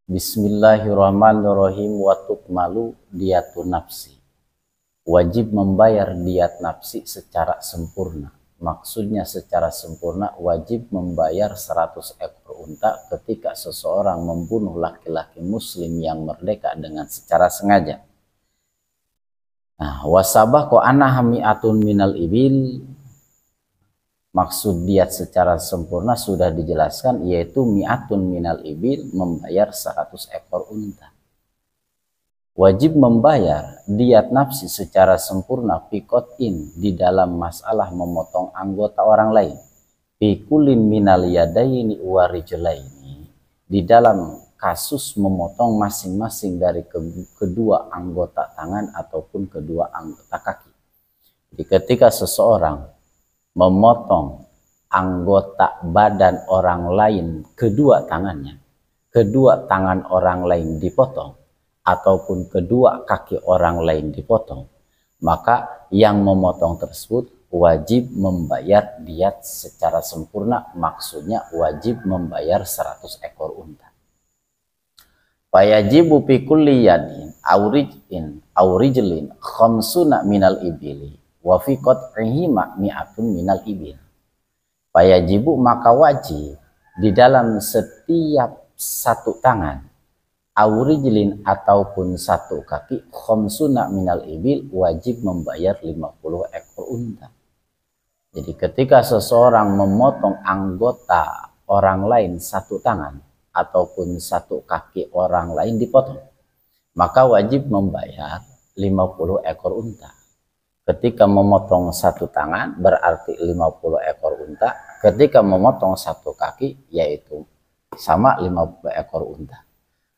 Bismillahirrahmanirrahim. Wa tukmalu diyatun nafsi. Wajib membayar diat nafsi secara sempurna. Maksudnya secara sempurna wajib membayar 100 ekor unta ketika seseorang membunuh laki-laki muslim yang merdeka dengan secara sengaja. Nah, wasabah ko anaha mi'atun minal ibil. Maksud diat secara sempurna sudah dijelaskan, yaitu mi'atun minal ibil, membayar 100 ekor unta. Wajib membayar diat nafsi secara sempurna pikotin di dalam masalah memotong anggota orang lain. Pikulin minal yadaini warijlaini, di dalam kasus memotong masing-masing dari kedua anggota tangan ataupun kedua anggota kaki. Jadi ketika seseorang memotong anggota badan orang lain, kedua tangan orang lain dipotong, ataupun kedua kaki orang lain dipotong, maka yang memotong tersebut wajib membayar diat secara sempurna. Maksudnya wajib membayar 100 ekor unta. Fayajibu fi kulli yadin aurijlin khamsuna minal ibili wa fi qat'ihima mi'atun minal ibil. Fayajibu, maka wajib di dalam setiap satu tangan, aurijlin ataupun satu kaki, khamsuna minal ibil, wajib membayar 50 ekor unta. Jadi ketika seseorang memotong anggota orang lain satu tangan ataupun satu kaki orang lain dipotong, maka wajib membayar 50 ekor unta. Ketika memotong satu tangan berarti 50 ekor unta. Ketika memotong satu kaki yaitu sama 50 ekor unta.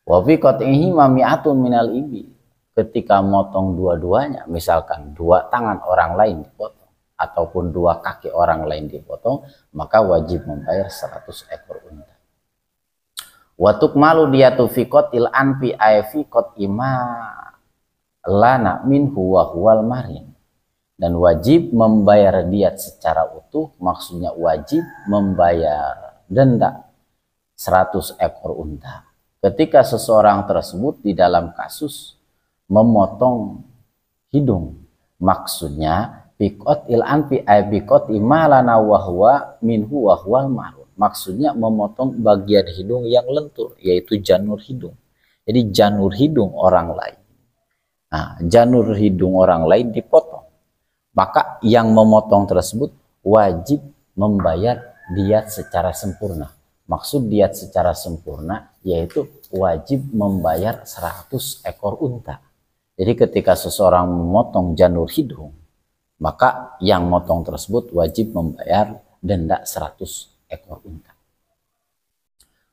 Wa fi qat'ihima mi'atun minal ibil. Ketika motong dua-duanya, misalkan dua tangan orang lain dipotong ataupun dua kaki orang lain dipotong, maka wajib membayar 100 ekor unta. Wa tukmalu diyatu fi qatil anfi ay fi qatima lana minhu wa huwal marin. Dan wajib membayar diat secara utuh, maksudnya wajib membayar denda 100 ekor unta ketika seseorang tersebut di dalam kasus memotong hidung. Maksudnya bikot il anfi ay bikot imalana wahwa minhu wahwal marun. Maksudnya memotong bagian hidung yang lentur, yaitu janur hidung. Jadi janur hidung orang lain, nah, janur hidung orang lain dipotong, maka yang memotong tersebut wajib membayar diat secara sempurna. Maksud diat secara sempurna yaitu wajib membayar 100 ekor unta. Jadi ketika seseorang memotong janur hidung, maka yang motong tersebut wajib membayar denda 100 ekor unta.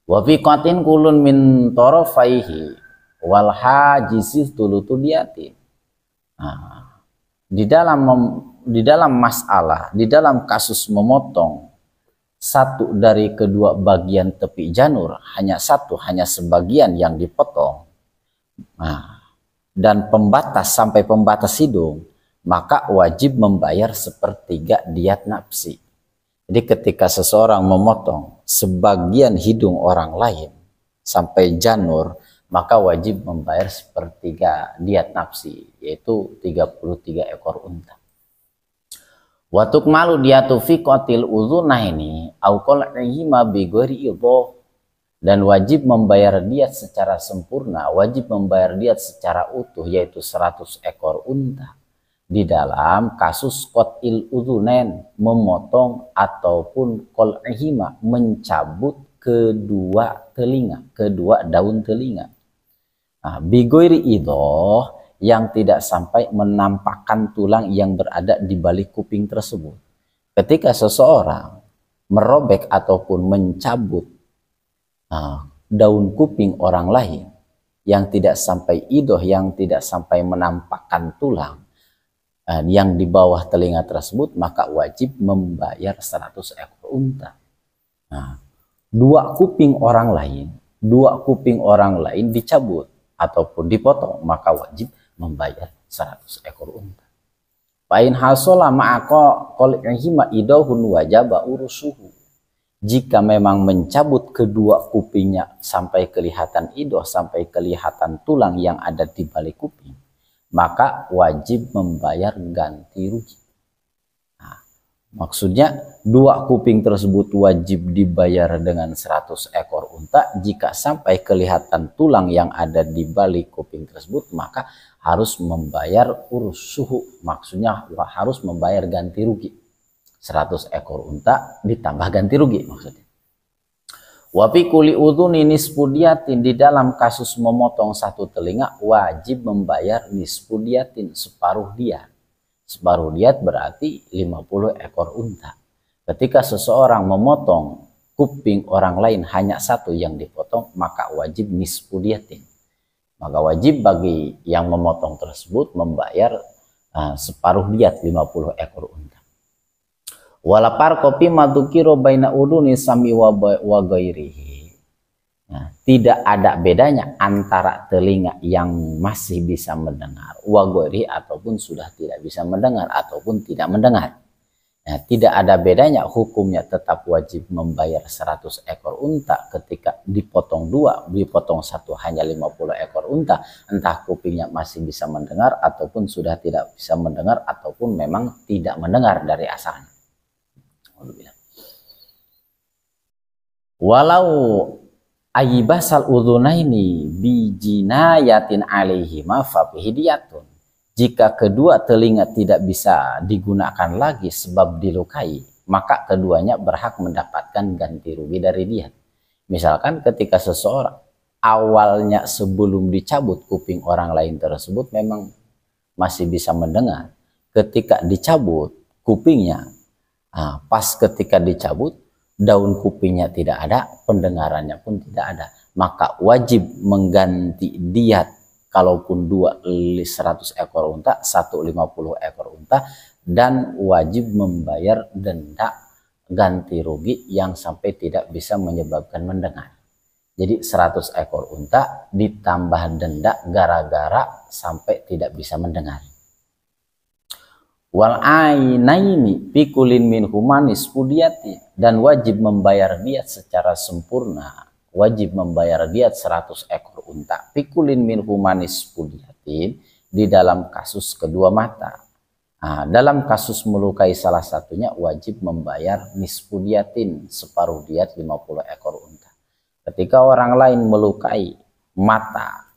Wa fi qatin kulun min tarafaihi wal hajizi tulutu diati. Nah, di dalam masalah, di dalam kasus memotong satu dari kedua bagian tepi janur, hanya sebagian yang dipotong, nah, dan pembatas sampai pembatas hidung, maka wajib membayar sepertiga diat nafsi. Jadi ketika seseorang memotong sebagian hidung orang lain sampai janur, maka wajib membayar sepertiga diat nafsi, yaitu 33 ekor unta. Wa tukmalu diyatu fi qatil udhunaini au qal'ihima bi ghairi idhah. Dan wajib membayar diat secara sempurna, wajib membayar diat secara utuh, yaitu 100 ekor unta di dalam kasus qatil udhunain, memotong ataupun qal'ihima, mencabut kedua telinga, kedua daun telinga. Nah, bi ghairi idhah, yang tidak sampai menampakkan tulang yang berada di balik kuping tersebut. Ketika seseorang merobek ataupun mencabut daun kuping orang lain yang tidak sampai idoh, yang tidak sampai menampakkan tulang yang di bawah telinga tersebut, maka wajib membayar 100 ekor unta. Nah, dua kuping orang lain dicabut ataupun dipotong, maka wajib membayar 100 ekor unta. Pain hasola ma'aqa qal'ihima idahun wajaba urusuhu. jika memang mencabut kedua kupingnya sampai kelihatan idoh, sampai kelihatan tulang yang ada di balik kuping, maka wajib membayar ganti rugi. Nah, maksudnya dua kuping tersebut wajib dibayar dengan 100 ekor unta. Jika sampai kelihatan tulang yang ada di balik kuping tersebut, maka harus membayar urus suhu, maksudnya harus membayar ganti rugi. 100 ekor unta ditambah ganti rugi maksudnya. Wa fi kulli udhuni nisfu diyatin, di dalam kasus memotong satu telinga wajib membayar nisfu diyatin, separuh diat. Separuh diat berarti 50 ekor unta. Ketika seseorang memotong kuping orang lain hanya satu yang dipotong, maka wajib nisfu diyatin. Maka wajib bagi yang memotong tersebut membayar separuh diat 50 ekor unta. Wala farqa fi ma dzukira baina uduni sami wa ghairihi. Nah, tidak ada bedanya antara telinga yang masih bisa mendengar wa ghairihi ataupun sudah tidak bisa mendengar ataupun tidak mendengar. Nah, tidak ada bedanya, hukumnya tetap wajib membayar 100 ekor unta ketika dipotong dua, dipotong satu hanya 50 ekor unta, entah kupingnya masih bisa mendengar ataupun sudah tidak bisa mendengar ataupun memang tidak mendengar dari asalnya. Walau ayyibasal udhunaini bijinayatin alaihima fabihidiyatun, jika kedua telinga tidak bisa digunakan lagi sebab dilukai, maka keduanya berhak mendapatkan ganti rugi dari dia. Misalkan ketika seseorang awalnya sebelum dicabut kuping orang lain tersebut memang masih bisa mendengar, ketika dicabut kupingnya, pas ketika dicabut daun kupingnya tidak ada, pendengarannya pun tidak ada, maka wajib mengganti diat. Kalaupun 100 ekor unta, 150 ekor unta, dan wajib membayar denda ganti rugi yang sampai tidak bisa menyebabkan mendengar. Jadi 100 ekor unta ditambah denda gara-gara sampai tidak bisa mendengar. Wal ainaini fi kullin minhuma nisfu diyati, dan wajib membayar diat secara sempurna, wajib membayar diat 100 ekor unta fi kullin minhuma nisfu diyatin, di dalam kasus kedua mata. Nah, dalam kasus melukai salah satunya wajib membayar nisfu diyatin, separuh diat 50 ekor unta. Ketika orang lain melukai mata,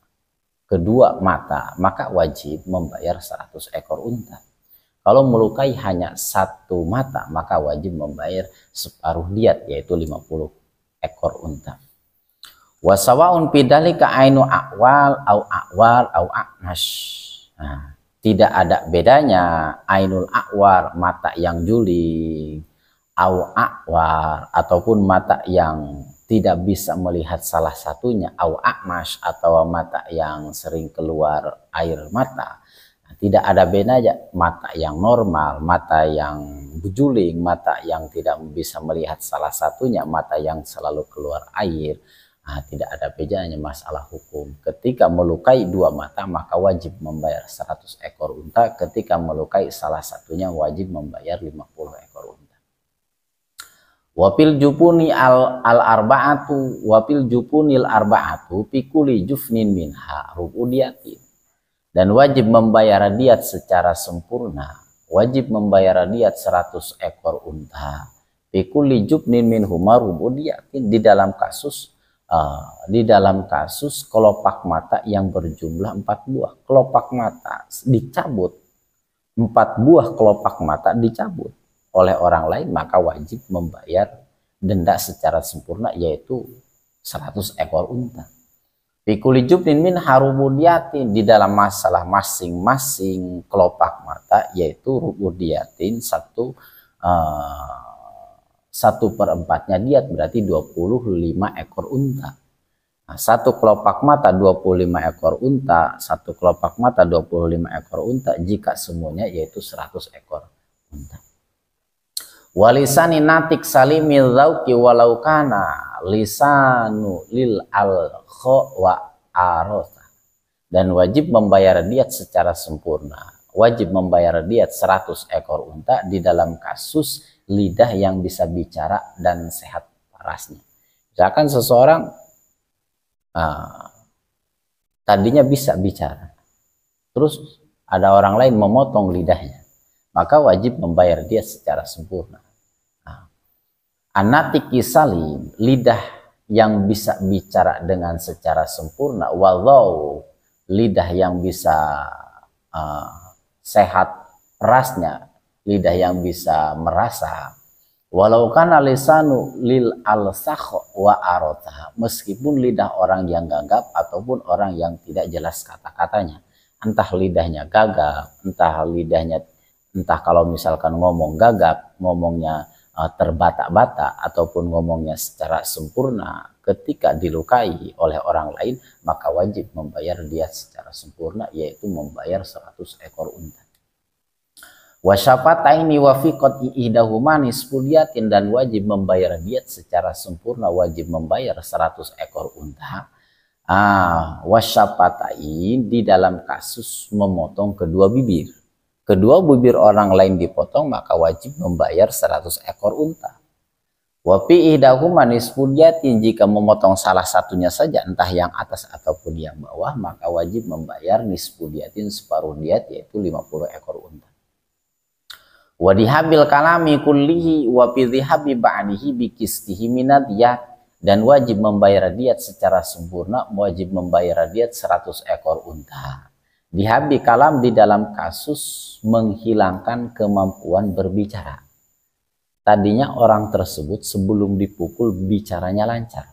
kedua mata, maka wajib membayar 100 ekor unta. Kalau melukai hanya satu mata, maka wajib membayar separuh diat, yaitu 50 ekor unta. Wasawaun bidalika ainu akwal au aknas. Nah, tidak ada bedanya ainul akwar, mata yang juling, au akwar, ataupun mata yang tidak bisa melihat salah satunya, au aknas, atau mata yang sering keluar air mata. Tidak ada bedanya mata yang normal, mata yang berjuling, mata yang tidak bisa melihat salah satunya, mata yang selalu keluar air. Nah, tidak ada bedanya masalah hukum. Ketika melukai dua mata maka wajib membayar 100 ekor unta. Ketika melukai salah satunya wajib membayar 50 ekor unta. Wapil jupuni al arba'atu wapil jupunil arba'atu pikuli jufnin minha rubudiyatin. Dan wajib membayar diat secara sempurna, wajib membayar diat 100 ekor unta. Pikuli jubnin min humarubu diatin, di dalam kasus kelopak mata yang berjumlah 4 buah. Kelopak mata dicabut, 4 buah kelopak mata dicabut oleh orang lain, maka wajib membayar denda secara sempurna, yaitu 100 ekor unta. Fikuli jubnin min harubudiyatin, di dalam masalah masing-masing kelopak mata, yaitu rubudiyatin 1/4-nya diat, berarti 25 ekor unta. Nah, satu kelopak mata 25 ekor unta, satu kelopak mata 25 ekor unta, jika semuanya yaitu 100 ekor unta. Walisani natik salimil zauqi walau kana lisanu lil alkho wa arotha, dan wajib membayar diat secara sempurna, wajib membayar diat 100 ekor unta di dalam kasus lidah yang bisa bicara dan sehat rasnya. Misalkan seseorang tadinya bisa bicara, terus ada orang lain memotong lidahnya, maka wajib membayar dia secara sempurna. Anatiki salim, lidah yang bisa bicara dengan secara sempurna, walau lidah yang bisa sehat rasnya, lidah yang bisa merasa, walau kana lisanu lil alsakh wa arotah, meskipun lidah orang yang gagap ataupun orang yang tidak jelas kata-katanya, entah lidahnya gagap, entah kalau misalkan ngomong gagap, ngomongnya terbata-bata ataupun ngomongnya secara sempurna, ketika dilukai oleh orang lain maka wajib membayar dia secara sempurna, yaitu membayar 100 ekor unta. Wasyafataini wa fi qat'i ihdahuma nisfu diyatin, dan wajib membayar diat secara sempurna, wajib membayar 100 ekor unta. Wasyafatain di dalam kasus memotong kedua bibir. Kedua bibir orang lain dipotong maka wajib membayar 100 ekor unta. Wa fi ihdahuma nisfu diyatin, jika memotong salah satunya saja, entah yang atas ataupun yang bawah, maka wajib membayar nisfu diyatin, separuh diat, yaitu 50 ekor unta. Wa dihabil kalami kullihi wa fi dhihabi ba'dihi bi qistihi minad diyat, dan wajib membayar diat secara sempurna, wajib membayar diat 100 ekor unta. Dihabi kalam di dalam kasus menghilangkan kemampuan berbicara. Tadinya orang tersebut sebelum dipukul bicaranya lancar,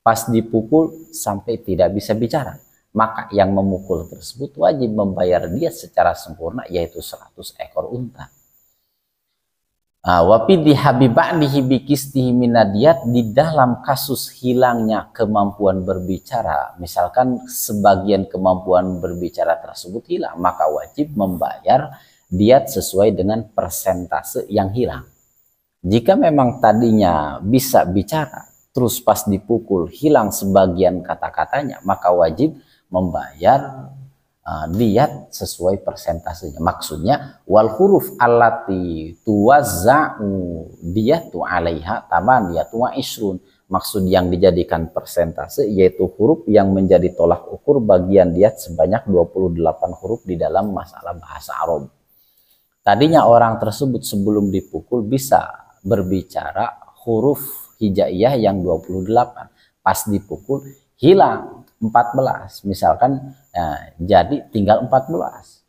pas dipukul sampai tidak bisa bicara, maka yang memukul tersebut wajib membayar diat secara sempurna, yaitu 100 ekor unta. Wapi dihabi'dihi biqistihi minadiyat, di dalam kasus hilangnya kemampuan berbicara, misalkan sebagian kemampuan berbicara tersebut hilang, maka wajib membayar diat sesuai dengan persentase yang hilang. Jika memang tadinya bisa bicara, terus pas dipukul hilang sebagian kata-katanya, maka wajib membayar diat sesuai persentasenya. Maksudnya wal huruf allati tuwazza'u diyatu 'alaiha tamaniyatu wa isrun. Maksud yang dijadikan persentase yaitu huruf yang menjadi tolak ukur bagian diat sebanyak 28 huruf di dalam masalah bahasa Arab. Tadinya orang tersebut sebelum dipukul bisa berbicara huruf hijaiyah yang 28. Pas dipukul hilang 14, misalkan, jadi tinggal 14,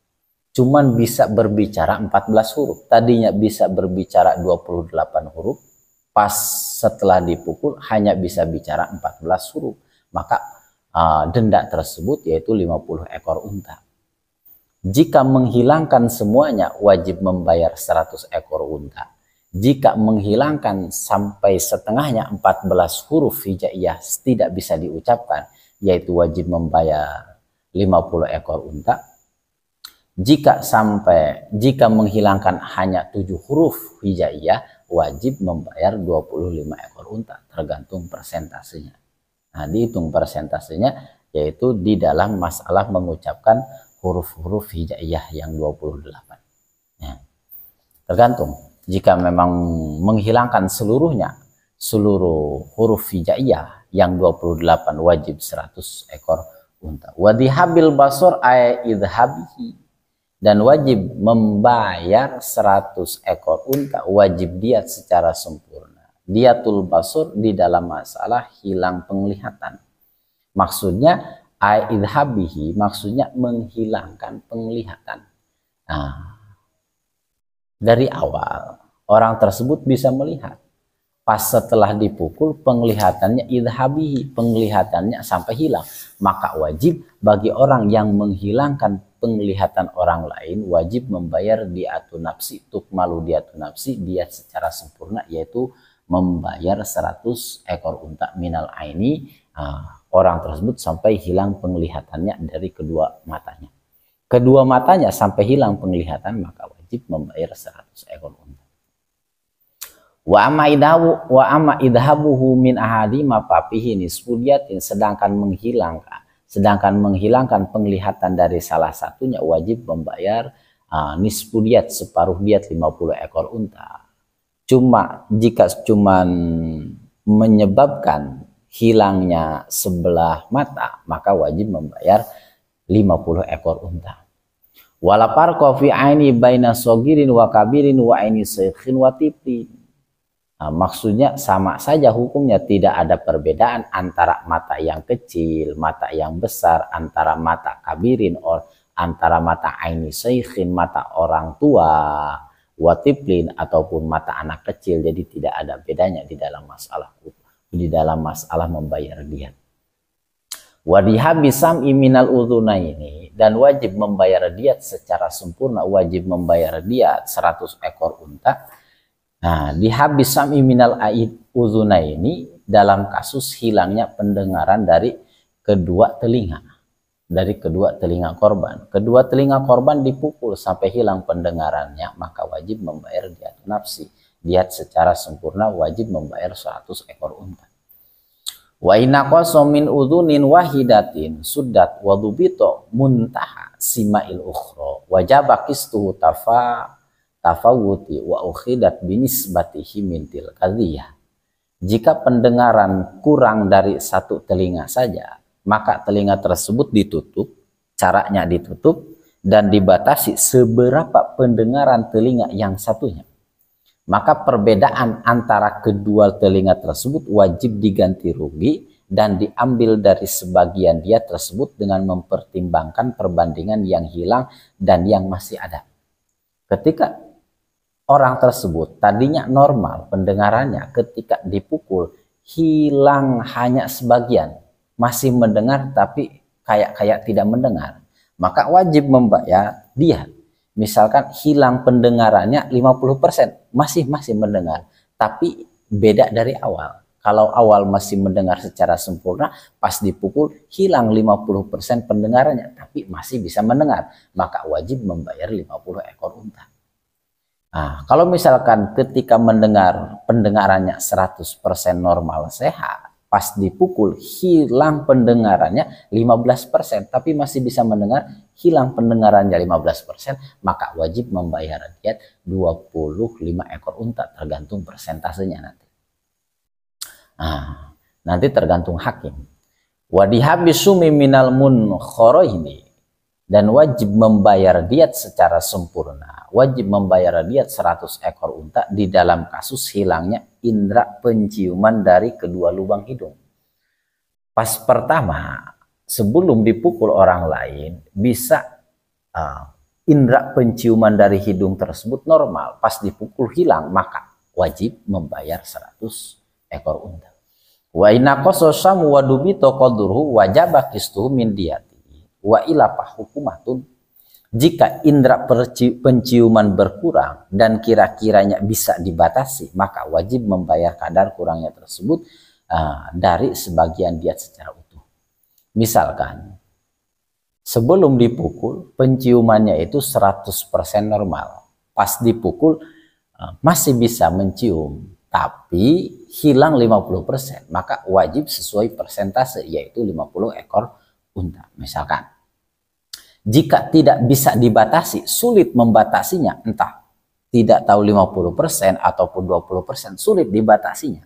cuman bisa berbicara 14 huruf. Tadinya bisa berbicara 28 huruf, pas setelah dipukul hanya bisa bicara 14 huruf, maka denda tersebut yaitu 50 ekor unta. Jika menghilangkan semuanya wajib membayar 100 ekor unta. Jika menghilangkan sampai setengahnya 14 huruf hijaiyah tidak bisa diucapkan, yaitu wajib membayar 50 ekor unta. Jika menghilangkan hanya 7 huruf hijaiyah, wajib membayar 25 ekor unta, tergantung persentasenya. Nah, dihitung persentasenya yaitu di dalam masalah mengucapkan huruf-huruf hijaiyah yang 28. Ya. Tergantung, jika memang menghilangkan seluruhnya, seluruh huruf hijaiyah yang 28, wajib 100 ekor unta. Wadihabil basur ay idhabihi, dan wajib membayar 100 ekor unta, wajib diat secara sempurna. Diatul basur di dalam masalah hilang penglihatan. Maksudnya ay idhabihi, maksudnya menghilangkan penglihatan. Nah, dari awal orang tersebut bisa melihat, pas setelah dipukul penglihatannya idhabihi, penglihatannya sampai hilang, maka wajib bagi orang yang menghilangkan penglihatan orang lain wajib membayar diatun nafsi, tukmalu diatun nafsi, diat secara sempurna, yaitu membayar 100 ekor unta minal aini, orang tersebut sampai hilang penglihatannya dari kedua matanya. Kedua matanya sampai hilang penglihatan, maka wajib membayar 100 ekor unta. Wa amma idhabuhu min ahadi mapapihi nisfu diyatin, sedangkan menghilangkan penglihatan dari salah satunya wajib membayar nisfu diyat, separuh diat 50 ekor unta. Jika cuman menyebabkan hilangnya sebelah mata, maka wajib membayar 50 ekor unta. Wala farqa fi aini baina sogirin wa kabirin wa aini shaykhin wa tiflin. Nah, maksudnya sama saja hukumnya, tidak ada perbedaan antara mata yang kecil, mata yang besar, antara mata kabirin, antara mata aini shaykhin, mata orang tua, wa tiflin, ataupun mata anak kecil. Jadi tidak ada bedanya di dalam masalah membayar diat. Wadihabisam iminal udhunaini, dan wajib membayar diat secara sempurna, wajib membayar diat 100 ekor unta. Nah, dihabisam iminal udhunaini dalam kasus hilangnya pendengaran dari kedua telinga, korban. Kedua telinga korban dipukul sampai hilang pendengarannya, maka wajib membayar diat nafsi. Diat secara sempurna wajib membayar 100 ekor unta. Wa inna qaso min udhunin wahidatin suddat wa dhubito muntaha sima'il ukhra wajaba qistuhu tafawuti wa ukhidat binisbatihi min tilkadhiyah. Jika pendengaran kurang dari satu telinga saja, maka telinga tersebut ditutup, caranya ditutup dan dibatasi seberapa pendengaran telinga yang satunya. Maka perbedaan antara kedua telinga tersebut wajib diganti rugi dan diambil dari sebagian dia tersebut dengan mempertimbangkan perbandingan yang hilang dan yang masih ada. Ketika orang tersebut tadinya normal pendengarannya, ketika dipukul hilang hanya sebagian, masih mendengar tapi kayak tidak mendengar, maka wajib membayar diat. Misalkan hilang pendengarannya 50%, masih mendengar, tapi beda dari awal. Kalau awal masih mendengar secara sempurna, pas dipukul hilang 50% pendengarannya, tapi masih bisa mendengar, maka wajib membayar 50 ekor unta. Nah, kalau misalkan ketika mendengar pendengarannya 100% normal sehat, pas dipukul hilang pendengarannya 15%, tapi masih bisa mendengar, hilang pendengarannya 15%, maka wajib membayar diat 25 ekor unta, tergantung persentasenya nanti. Nah, nanti tergantung hakim. Wadihabisumi minal munkhorohini, dan wajib membayar diat secara sempurna, wajib membayar diat 100 ekor unta di dalam kasus hilangnya indera penciuman dari kedua lubang hidung. Pas pertama, sebelum dipukul orang lain, bisa indera penciuman dari hidung tersebut normal. Pas dipukul hilang, maka wajib membayar 100 ekor unta. Wa inna qasasamu wa dubito qadruhu wajaba qistuhu min diyati wa ila hukumatun. Jika indera penciuman berkurang dan kira-kiranya bisa dibatasi, maka wajib membayar kadar kurangnya tersebut dari sebagian diat secara utuh. Misalkan sebelum dipukul penciumannya itu 100% normal, pas dipukul masih bisa mencium tapi hilang 50%, maka wajib sesuai persentase, yaitu 50 ekor unta. Misalkan jika tidak bisa dibatasi, sulit membatasinya, entah tidak tahu 50% ataupun 20%, sulit dibatasinya,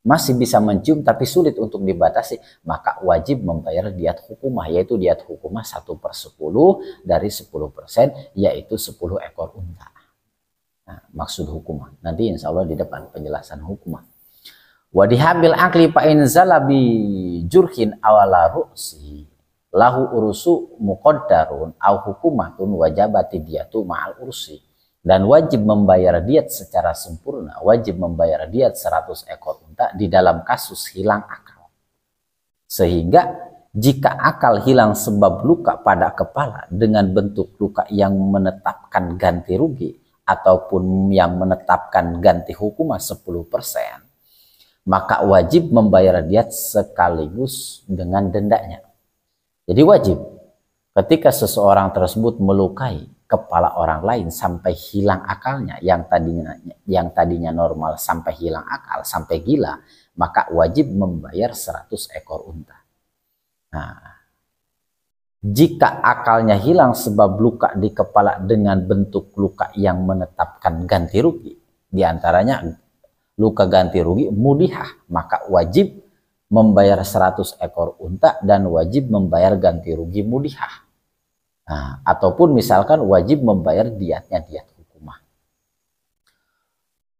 masih bisa mencium tapi sulit untuk dibatasi, maka wajib membayar diat hukumah, yaitu diat hukumah 1/10 dari 10%, yaitu 10 ekor unta. Nah, maksud hukumah nanti insya Allah di depan penjelasan hukumah. Wadihabil akli fa'in zalabi jurhin awala ru'si lahu urusu muqaddarun au hukumatun wajabati diyatu ma'al ursi. Dan wajib membayar diat secara sempurna, wajib membayar diat 100 ekor unta di dalam kasus hilang akal. Sehingga jika akal hilang sebab luka pada kepala dengan bentuk luka yang menetapkan ganti rugi ataupun yang menetapkan ganti hukuman 10%, maka wajib membayar diat sekaligus dengan dendanya. Jadi wajib ketika seseorang tersebut melukai kepala orang lain sampai hilang akalnya, yang tadinya normal sampai hilang akal, sampai gila, maka wajib membayar 100 ekor unta. Nah, jika akalnya hilang sebab luka di kepala dengan bentuk luka yang menetapkan ganti rugi, diantaranya luka ganti rugi mudihah, maka wajib membayar 100 ekor unta dan wajib membayar ganti rugi mudihah. Nah, ataupun misalkan wajib membayar diatnya, diat hukumah.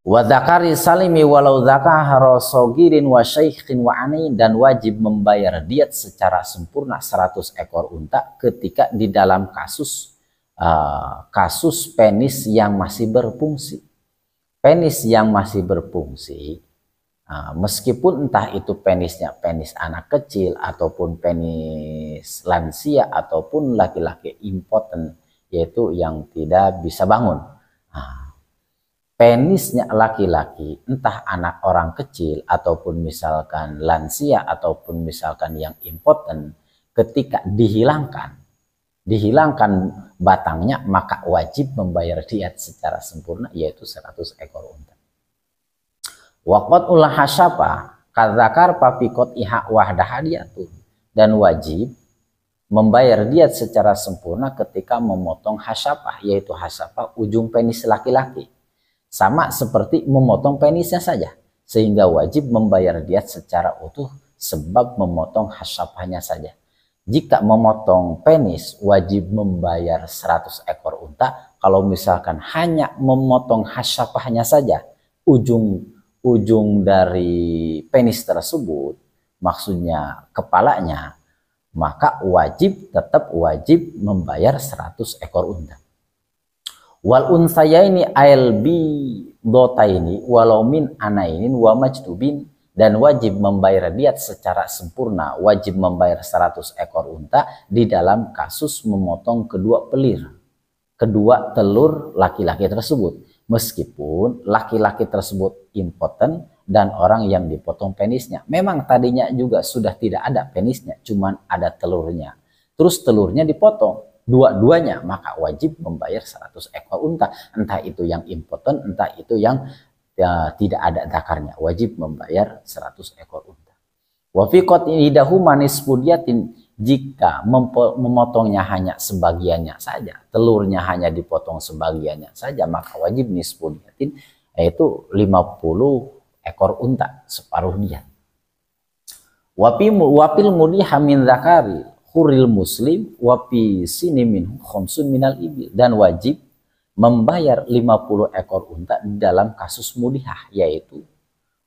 Wa dzakari salimi walau dzakara sagirin wa syaikhin wa anin, dan wajib membayar diat secara sempurna 100 ekor unta ketika di dalam kasus penis yang masih berfungsi. Penis yang masih berfungsi, meskipun entah itu penisnya penis anak kecil ataupun penis lansia ataupun laki-laki impoten, yaitu yang tidak bisa bangun. Penisnya laki-laki, entah anak orang kecil ataupun misalkan lansia ataupun misalkan yang impoten, ketika dihilangkan batangnya, maka wajib membayar diat secara sempurna, yaitu 100 ekor unta. Waqat ulah hasyapa kadzakar pafikot iha wahdahadiyatun, dan wajib membayar diat secara sempurna ketika memotong hasyapah, yaitu hasyapah ujung penis laki-laki, sama seperti memotong penisnya saja, sehingga wajib membayar diat secara utuh sebab memotong hasyapahnya saja. Jika memotong penis wajib membayar 100 ekor unta. Kalau misalkan hanya memotong hasyapahnya saja, ujung dari penis tersebut, maksudnya kepalanya, maka tetap wajib membayar 100 ekor unta. Wal unsayaini ailbi dotaini walau min anainin wa majdubin, dan wajib membayar diat secara sempurna, wajib membayar 100 ekor unta di dalam kasus memotong kedua telur laki-laki tersebut, meskipun laki-laki tersebut impoten dan orang yang dipotong penisnya memang tadinya juga sudah tidak ada penisnya, cuman ada telurnya, terus telurnya dipotong dua-duanya, maka wajib membayar 100 ekor unta, entah itu yang impoten, entah itu yang tidak ada zakarnya, wajib membayar 100 ekor unta. Wa fi qat'idahu manis pudiatin, jika memotongnya hanya sebagiannya saja, telurnya hanya dipotong sebagiannya saja, maka wajib nispudiatin, yaitu 50 ekor unta, separuh diat. Wapil mudiha min zakari huril muslim wapi sini minhu khamsun minal ibil, dan wajib membayar 50 ekor unta dalam kasus mudihah, yaitu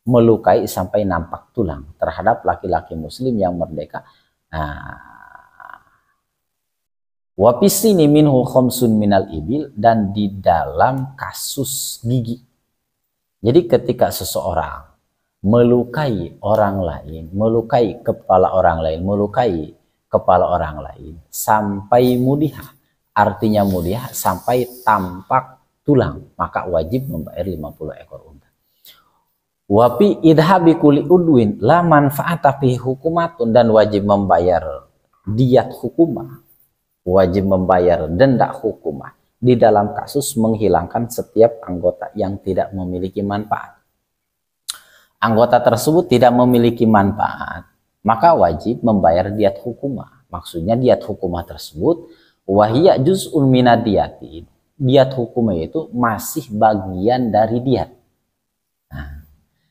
melukai sampai nampak tulang terhadap laki-laki muslim yang merdeka. Wapisini minhu khamsun minal ibil, dan di dalam kasus gigi. Jadi ketika seseorang melukai orang lain, melukai kepala orang lain, melukai kepala orang lain sampai mudihah, artinya mudihah sampai tampak tulang, maka wajib membayar 50 ekor unta. Wapi idhabi kuli udwin la manfaata fi hukumatun, dan wajib membayar diat hukumah, wajib membayar denda hukumah di dalam kasus menghilangkan setiap anggota yang tidak memiliki manfaat. Anggota tersebut tidak memiliki manfaat, maka wajib membayar diat hukumah. Maksudnya diat hukumah tersebut wahiyya juz'un minadiyatin, diat hukumah itu masih bagian dari diat.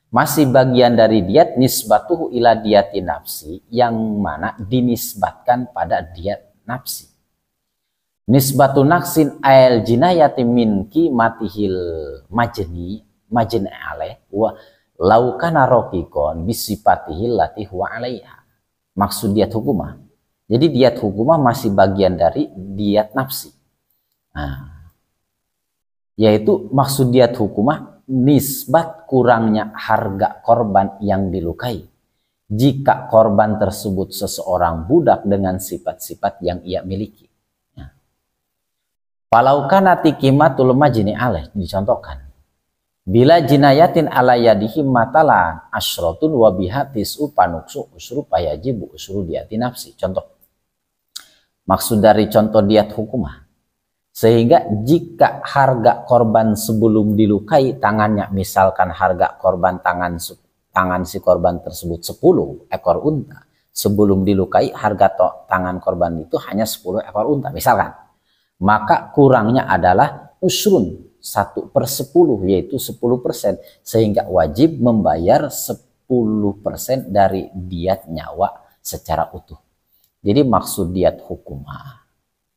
Masih bagian dari diat, nisbatuhu ila diati nafsi, yang mana dinisbatkan pada diat nafsi. Nisbatu naksin ail jinayati min matihil majni alaih wa laukana rokikon bisipatihil latih wa alaiha. Maksud diat hukumah, jadi diat hukumah masih bagian dari diat nafsi. Yaitu maksud diat hukumah nisbat kurangnya harga korban yang dilukai, jika korban tersebut seseorang budak dengan sifat-sifat yang ia miliki. Falau kana tikimatul majni alaih, dicontohkan, bila jinayatin ala yadihi matalan asyrotun wa biha tis'u panuksu usru payajibu usru diati nafsi. Contoh, maksud dari contoh diat hukumah, sehingga jika harga korban sebelum dilukai tangannya, misalkan harga korban tangan si korban tersebut 10 ekor unta, sebelum dilukai harga tangan korban itu hanya 10 ekor unta misalkan, maka kurangnya adalah usrun, 1/10 yaitu 10%, sehingga wajib membayar 10% dari diat nyawa secara utuh. Jadi maksud diat hukumah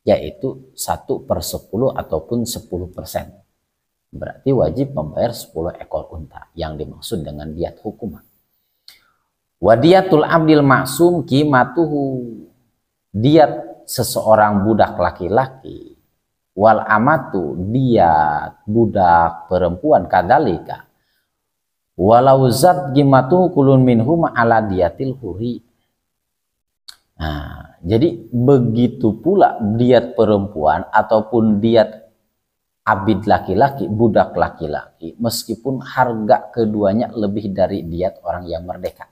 yaitu 1/10 ataupun 10%. Berarti wajib membayar 10 ekor unta yang dimaksud dengan diat hukumah. Wadiatul abdil maksum qimatuhu, diat seseorang budak laki-laki, wal amatu, diat budak perempuan, kadalika walau zat qimatuhu kulun minhum ala diatil huri. Nah, jadi begitu pula diat perempuan ataupun diat abid laki-laki, budak laki-laki, meskipun harga keduanya lebih dari diat orang yang merdeka.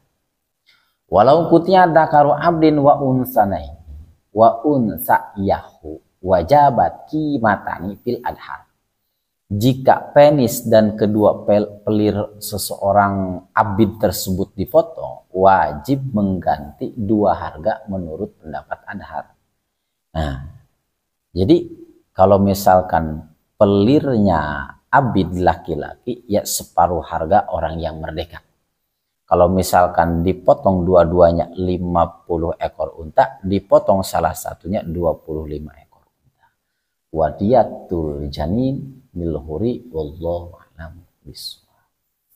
Walau kutnya dakaru abdin wa unsanai wa unsayahu wajabat kimatani fil adhar. Jika penis dan kedua pelir seseorang abid tersebut dipotong, wajib mengganti 2 harga menurut pendapat adhar. Nah, jadi kalau misalkan pelirnya abid laki-laki, ya separuh harga orang yang merdeka. Kalau misalkan dipotong dua-duanya 50 ekor unta, dipotong salah satunya 25 ekor unta. Wadiyatul janin milhuri wallahu a'lam bishawab.